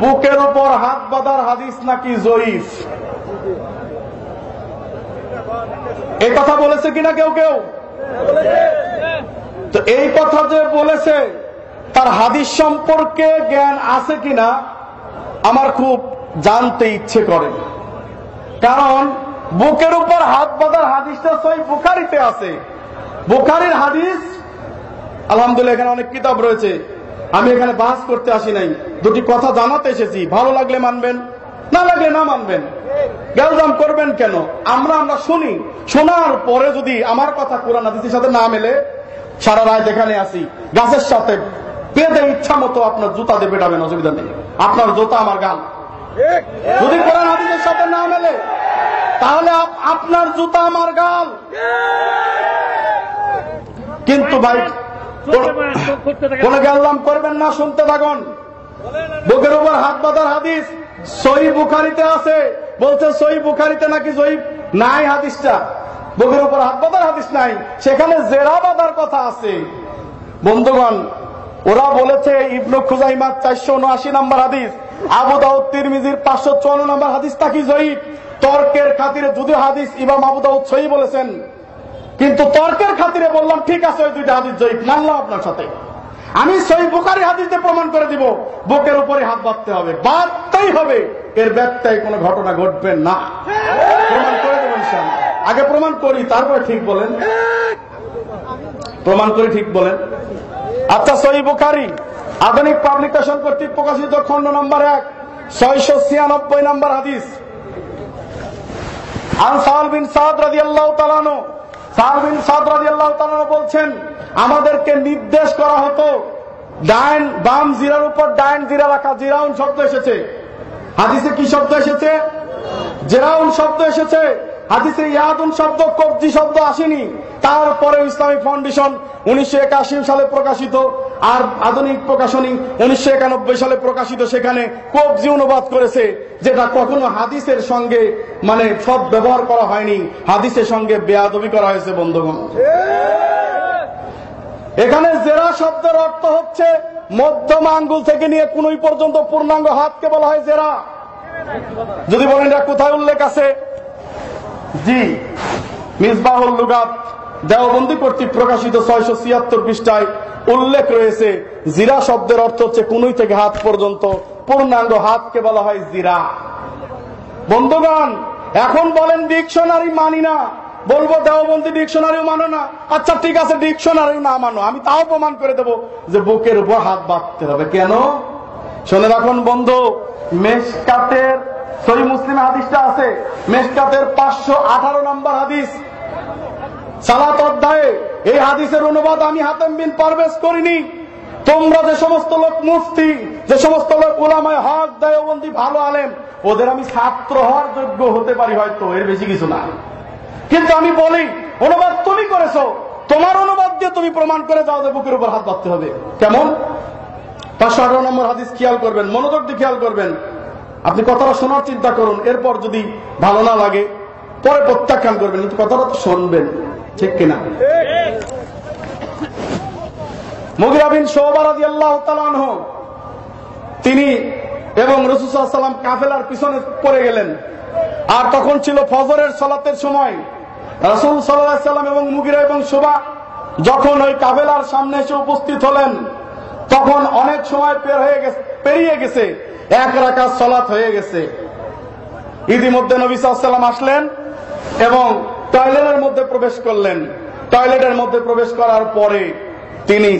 বুকের উপর হাত বাঁধার হাদিস নাকি জয়ীফ, এই কথা বলেছে কিনা কেউ কেউ? তো এই কথা যে বলেছে তার হাদিস সম্পর্কে জ্ঞান আছে কিনা আমার খুব জানতে ইচ্ছে করে। কারণ বুকের উপর হাত বাঁধার হাদিসটা সহিহ বুখারীতে আছে। বুখারীর হাদিস, আলহামদুলিল্লাহ এখানে অনেক কিতাব রয়েছে, আমি এখানে বাস করতে আসি নাই, দুটি কথা জানাতে এসেছি। ভালো লাগলে মানবেন, না লাগলে না মানবেন, গ্যালজাম করবেন কেন? আমরা শুনি, শোনার পরে যদি আমার কথা কোরআন হাদিসের সাথে না মেলে, সারা রাত এখানে আসি গাছের সাথে বেঁধে ইচ্ছা মতো আপনার জুতা দিয়ে পেটাবেন, অসুবিধা নেই, আপনার জুতা আমার গাল। যদি কোরআন হাদিসের সাথে না মেলে তাহলে আপনার জুতা আমার গাল। কিন্তু ভাই কোন গ্যালজাম করবেন না, শুনতে থাকুন। বুকের উপর হাত বাঁধার হাদিস সহিহ বুখারীতে আছে, বলছে সহিহ বুখারীতে নাকি জয়ীফ নাই হাদিসটা, বুকের উপর হাত বাঁধার হাদিস নাই, সেখানে জেরা বাঁধার কথা আছে। বন্ধুগণ, ওরা বলেছে ইবনে খুজাইমার 479 নম্বর হাদিস, আবু দাউদ তিরমিজির 554 নম্বর হাদিস নাকি জয়ীফ। তর্কের খাতিরে যদিও হাদিস ইমাম আবু দাউদ সহিহ বলেছেন, কিন্তু তর্কের খাতিরে বললাম ঠিক আছে ওই দুইটা হাদিস জয়ীফ, মানলাম আপনার সাথে। আমি সহিহ বুখারী হাদিস দিয়ে প্রমাণ করে দিব বুকের উপরে হাত বাঁধতে হবে, বাঁধতেই হবে, এর ব্যত্যয় কোনো ঘটনা ঘটবে না। প্রমাণ করে দেব ইনশাআল্লাহ। আগে প্রমাণ করি, তারপরে ঠিক বলেন, প্রমাণ করে ঠিক বলেন। আচ্ছা, সহিহ বুখারী আধুনিক পাবলিকেশন কর্তৃক প্রকাশিত খণ্ড নম্বর 1 696 নম্বর হাদিস, আন সাল বিন সাদ রাদিয়াল্লাহু তাআলা আনহু, সাল বিন সাদ রাদিয়াল্লাহু তাআলা বলছেন, আমাদেরকে নির্দেশ করা হতো ডাইন বাম জিরার উপর ডাইন জিরা রাখা। জিরাউন শব্দ এসেছে হাদিসে, কি শব্দ এসেছে? জিরাউন শব্দ এসেছে হাদিসে, ইয়াদুন শব্দ, কবজি শব্দ আসেনি। তারপরে ইসলামিক ফাউন্ডেশন 1981 সালে প্রকাশিত, আর আধুনিক প্রকাশনী 1991 সালে প্রকাশিত, সেখানে কবজি অনুবাদ করেছে, যেটা কখনো হাদিসের সঙ্গে সব ব্যবহার করা হয়নি, হাদিসের সঙ্গে বেয়াদবি করা হয়েছে। বন্ধুগণ, এখানে জেরা শব্দের অর্থ হচ্ছে মধ্যম আঙ্গুল থেকে নিয়ে কুনুই পর্যন্ত পূর্ণাঙ্গ হাতকে বলা হয় জেরা। যদি বলেন এটা কোথায় উল্লেখ আছে, জি, মিসবাহুল লুগাত দেওবন্দি কর্তৃক প্রকাশিত 676 পৃষ্ঠায় উল্লেখ রয়েছে, জিরা শব্দের অর্থ হচ্ছে কুনুই থেকে হাত পর্যন্ত পূর্ণাঙ্গ হাতকে বলা হয় জিরা। বন্ধুগণ, এখন বলেন ডিকশনারি মানি না, বলবো দেওবন্দি ডিকশনারিও মানো না। আচ্ছা ঠিক আছে, ডিকশনারিও না মানো, আমি তাও প্রমাণ করে দেব যে বুকের উপর হাত বাঁধতে হবে। কেন? শুনে রাখুন বন্ধু, মেশকাতের সহিহ মুসলিম হাদিসটা আছে, মেশকাতের 518 নম্বর হাদিস, সালাত অধ্যায়ে। এই হাদিসের অনুবাদ আমি হাতেম বিন পারভেজ করিনি। তোমরা যে সমস্ত লোক মুফতি, যে সমস্ত লোক উলামায়ে হক, দেওবন্দি ভালো আলেম, ওদের আমি ছাত্র হওয়ার যোগ্য হতে পারি হয়তো, এর বেশি কিছু না। কিন্তু আমি বলি, অনুবাদ তুমি করেছো, তোমার অনুবাদ দিয়ে তুমি প্রমাণ করে যাও যে বুকের উপর হাত বাঁধতে হবে। কেমন? 518 নম্বর হাদিস খেয়াল করবেন, মনোযোগ দিয়ে খেয়াল করবেন। আপনি কথাটা শোনার চিন্তা করুন, এরপর যদি ভালো না লাগে পরে প্রত্যাখ্যান করবেন, কিন্তু কথাটা তো শুনবেন, ঠিক কিনা? মুগিরা বিন শুবা রাদিয়াল্লাহু তাআলা আনহু, তিনি এবং রাসূল সাল্লাল্লাহু আলাইহি ওয়াসাল্লাম কাফেলার পিছনে পড়ে গেলেন, আর তখন ছিল ফজরের সালাতের সময়। রাসূল সাল্লাল্লাহু আলাইহি ওয়াসাল্লাম এবং মুগিরা এবং শুবা যখন ওই কাফেলার সামনে এসে উপস্থিত হলেন, তখন অনেক সময় পেরিয়ে গেছে, 1 রাকাত সালাত হয়ে গেছে। ইতিমধ্যে নবী সাল্লাল্লাহু আলাইহি ওয়াসাল্লাম আসলেন এবং টয়লেটের মধ্যে প্রবেশ করলেন। টয়লেটের মধ্যে প্রবেশ করার পরে তিনি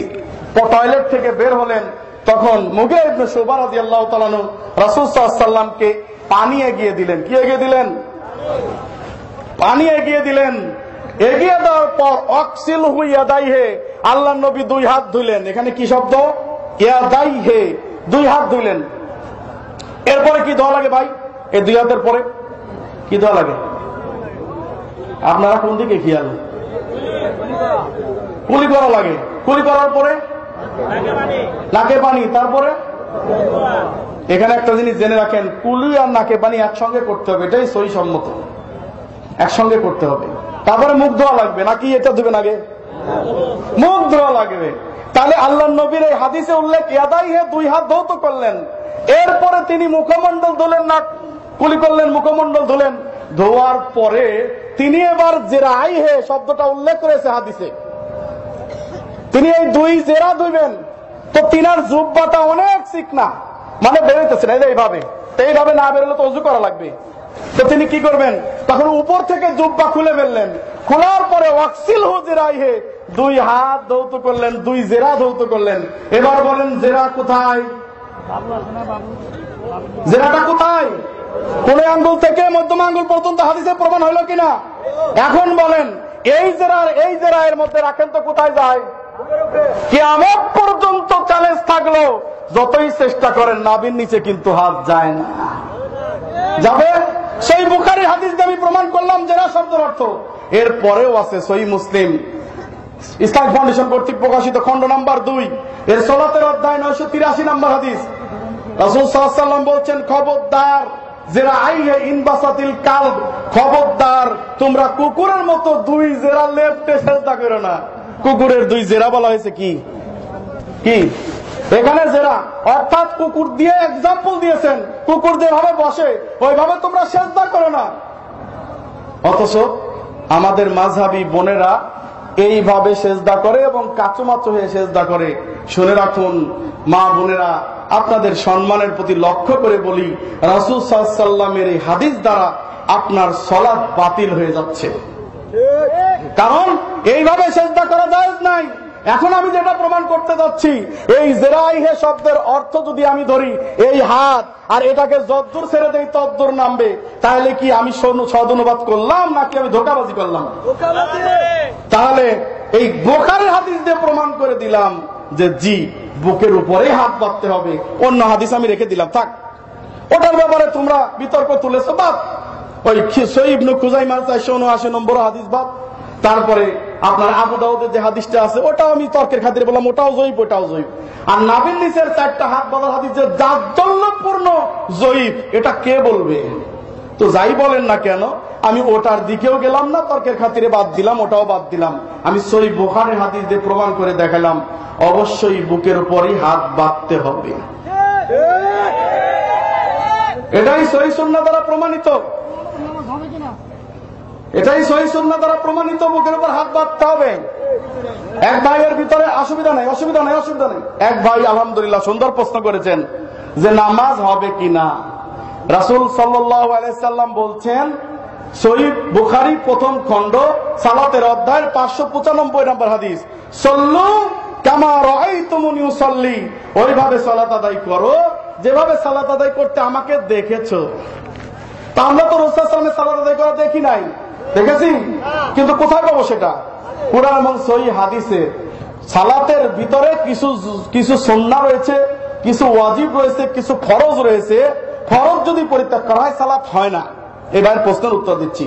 টয়লেট থেকে বের হলেন, তখন মুগিরা ইবনে শুবা রাদিয়াল্লাহু তাআলা আনহু রাসূল সাল্লাল্লাহু আলাইহি ওয়াসাল্লামকে পানি এগিয়ে দিলেন। কি এগিয়ে দিলেন? পানি এগিয়ে দিলেন। এগিয়ে দেওয়ার পর অক্সিলহু ইয়াদাইহে, আল্লাহর নবী 2 হাত ধুইলেন। এখানে কি শব্দ? ইয়াদাইহে, 2 হাত ধুইলেন। এরপরে কি ধোয়া লাগে ভাই? এই 2 হাতের পরে কি ধোয়া লাগে? আপনারা কোন দিকে খেয়াল? কুলি করা লাগে। কুলি করার পরে নাকে পানি, তারপরে এখানে একটা জিনিস জেনে রাখেন, কুলি আর নাকে পানি একসঙ্গে করতে হবে, এটাই সহিহ সম্মত, একসঙ্গে করতে হবে। তারপরে মুখ ধোয়া লাগবে, নাকি এটা ধুবেন আগে? মুখ ধোয়া লাগবে। তাহলে আল্লাহর নবীর এই হাদিসে উল্লেখ ইয়াদাইহে, 2 হাত ধৌত করলেন, এরপরে তিনি মুখমণ্ডল ধুলেন না, কুলি করলেন, মুখমণ্ডল ধুলেন, ধোয়ার পরে তিনি এবার জেরাই হে শব্দটা উল্লেখ করেছে হাদিসে। তিনি এই দুই জেরা ধুইবেন, তো তিনার জুব্বাটা অনেক চিকনা, মানে বেরোইতেছে না এইভাবে, তো এইভাবে না বেরোলে তো অজু করা লাগবে। তো তিনি কি করবেন, তখন উপর থেকে জুব্বা খুলে ফেললেন, খোলার পরে ওয়াক্সিল হু জেরাই হে, দুই হাত ধৌত করলেন, দুই জেরা ধৌত করলেন। এবার বলেন জেরা কোথায়? জেরাটা কোথায়? কোন আঙ্গুল থেকে মধ্যম আঙ্গুল পর্যন্ত হাদিসে প্রমাণ হলো কিনা? এখন বলেন এই জেরা এর মধ্যে রাখেন তো কোথায় যায়? কিয়ামত পর্যন্ত চ্যালেঞ্জ থাকলো, যতই চেষ্টা করেন নাভির নিচে কিন্তু হাত যায় না। যাবে? সেই বুখারীর হাদিস দিয়ে আমি প্রমাণ করলাম জেরা শব্দের অর্থ। এর পরেও আছে সহিহ মুসলিম, ইসলামিক ফাউন্ডেশন কর্তৃক প্রকাশিত খণ্ড নাম্বার 2 এর সলাতের অধ্যায় 983 নম্বর হাদিস। রাসূল সাল্লাল্লাহু আলাইহি ওয়াসাল্লাম বলছেন, খবরদার জেরা আইহে ইনবাসাতিল কালব, খবরদার তোমরা কুকুরের মতো দুই জেরা লেফটে সেজদা করো না। কুকুরের দুই জেরা বলা হয়েছে কি কি এখানে জেরা, অর্থাৎ কুকুর দিয়ে এক্সাম্পল দিয়েছেন, কুকুর যেভাবে বসে ওইভাবে তোমরা সেজদা করো না। অথচ আমাদের মাযহাবী বোনেরা এইভাবে সেজদা করে এবং কাচুমাচু হয়ে সেজদা করে। শুনে রাখুন মা বোনেরা, আপনাদের সম্মানের প্রতি লক্ষ্য করে বলি, রাসূল সাল্লাল্লাহু আলাইহি ওয়াসাল্লামের এই হাদিস দ্বারা আপনার সালাত বাতিল হয়ে যাচ্ছে, কারণ এইভাবে সেজদা করা জায়েজ নাই। এখন আমি যেটা প্রমাণ করতে যাচ্ছি, এই জেরাইহে শব্দের অর্থ যদি আমি ধরি এই হাত, আর এটাকে যদ্দূর ছেড়ে দেই তদ্দূর নামবে, তাহলে কি আমি সদনুবাদ করলাম নাকি আমি ধোঁকাবাজি করলাম? তাহলে এই বুখারীর হাদিস দিয়ে প্রমাণ করে দিলাম যে জি, বুকের উপরে হাত বাঁধতে হবে। অন্য হাদিস আমি রেখে দিলাম, থাক, ওটার ব্যাপারে তোমরা বিতর্ক তুলেছো, বাদ। ওই সহিহ ইবনে খুজাইমার 479 নম্বর হাদিস বাদ। তারপরে আপনার আবু দাউদের যে হাদিসটা আছে ওটাও আমি তর্কের খাতিরে বললাম, ওটাও জয়ীফ, ওটাও জয়ীফ। আর নাভির নিচের 4টা হাত বাঁধার হাদিস যে জাজ্জল্যপূর্ণ জয়ীফ, এটা কে বলবে? তো যাই বলেন না কেন, আমি ওটার দিকেও গেলাম না, তর্কের খাতিরে বাদ দিলাম, ওটাও বাদ দিলাম। আমি সহিহ বুখারীর হাদিস দিয়ে প্রমাণ করে দেখালাম অবশ্যই বুকের উপরই হাত বাঁধতে হবে। এটাই সহিহ সুন্নাহ দ্বারা প্রমাণিত, এটাই সহিহ সুন্নাহ দ্বারা প্রমাণিত, বুকের উপর হাত বাঁধতে হবে। এক ভাইয়ের ভিতরে অসুবিধা নেই, অসুবিধা নেই, অসুবিধা নেই। এক ভাই আলহামদুলিল্লাহ সুন্দর প্রশ্ন করেছেন যে নামাজ হবে কিনা। রাসূল সাল্লাল্লাহু আলাইহি সাল্লাম বলছেন, সহিহ বুখারী প্রথম খণ্ড সালাতের অধ্যায় 595 নম্বর হাদিস, সল্লু কামা রাআইতুমুনি উসাল্লি, ওইভাবে সালাত আদায় করো যেভাবে সালাত আদায় করতে আমাকে দেখেছো। তা আমরা তো রাসূল সাল্লাল্লাহু আলাইহি ওয়াসাল্লামের সালাত আদায় করা দেখি নাই, দেখেছি, কিন্তু কোথায় পাবো সেটা? কুরআন এবং সহিহ হাদিসে। সালাতের ভিতরে কিছু সুন্নাহ রয়েছে, কিছু ওয়াজিব রয়েছে, কিছু ফরজ রয়েছে। ফরজ যদি পরিত্যাগ করা হয় সালাত হয় না। এবার প্রশ্নের উত্তর দিচ্ছি।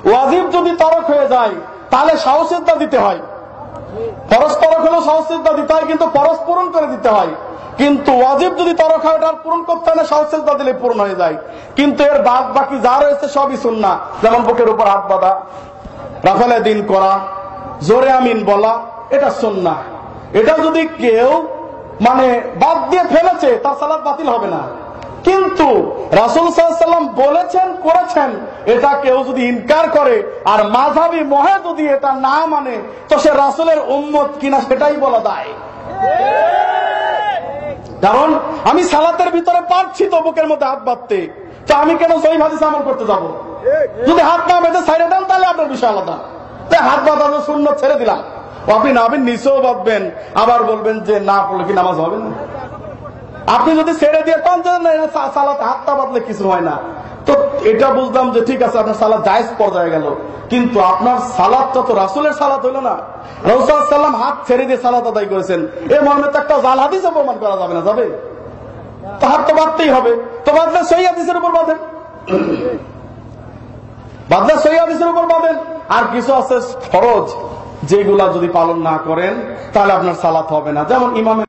ওয়াজিব যদি তরক হয়ে যায় তাহলে সাহসিয়তা দিতে হয়, ফরজ তরক হলে সাহসিয়তা দিতে হয়, কিন্তু ফরজ পূরণ করে দিতে হয়। কিন্তু ওয়াজিব যদি তরক হয় ওটা পূরণ করতে হয় না, সাহসিয়তা দিলে পূরণ হয়ে যায়। কিন্তু এর বাদ বাকি যা রয়েছে সবই সুন্নাহ, যেমন বুকের উপর হাত বাঁধা, রাফালে দিন করা, জোরে আমিন বলা, এটা সুন্নাহ। এটা যদি কেউ মানে বাদ দিয়ে ফেলেছে তার সালাত বাতিল হবে না। কিন্তু রাসূল সাল্লাল্লাহু আলাইহি ওয়াসাল্লাম বলেছেন, করেছেন, এটা কেউ যদি ইনকার করে আর মাযহাবী মহে যদি এটা না মানে, তো সে রাসূলের উম্মত কিনা সেটাই বলা যায়। কারণ আমি সালাতের ভিতরে পারছি তো বুকের মধ্যে হাত বাঁধতে, তো আমি কেন সহিহ হাদিস আমল করতে যাব? যদি হাত না বেঁধে ছাইড়ে দেন তাহলে আপনার বিষয় আলাদা। তাই হাত বাঁধানো সুন্নাত ছেড়ে দিলাম, আপনি নাভির নিচেও বাঁধবেন, আবার বলবেন যে না পড়লে কি নামাজ হবে না? আপনি যদি ছেড়ে দিয়ে পান সালাত হাতটা বাঁধলে কিছু হয় না, তো এটা বুঝলাম যে ঠিক আছে আপনার সালাত জায়েজ পর্যায়ে গেল, কিন্তু আপনার সালাতটা তো রাসূলের সালাত হইল না। রাসূল সাল্লাল্লাহু আলাইহি ওয়াসাল্লাম হাত ছেড়ে দিয়ে সালাত আদায় করেছেন, এই মর্মে তো একটা জাল হাদিসে প্রমাণ করা যাবে না, যাবে? তো হাত তো বাঁধতেই হবে, তো বাঁধলে সহিহ হাদিসের উপর বাঁধেন, বাঁধলে সহিহ হাদিসের উপর বাঁধেন। আর কিছু আছে ফরজ, যেগুলা যদি পালন না করেন তাহলে আপনার সালাত হবে না, যেমন ইমামের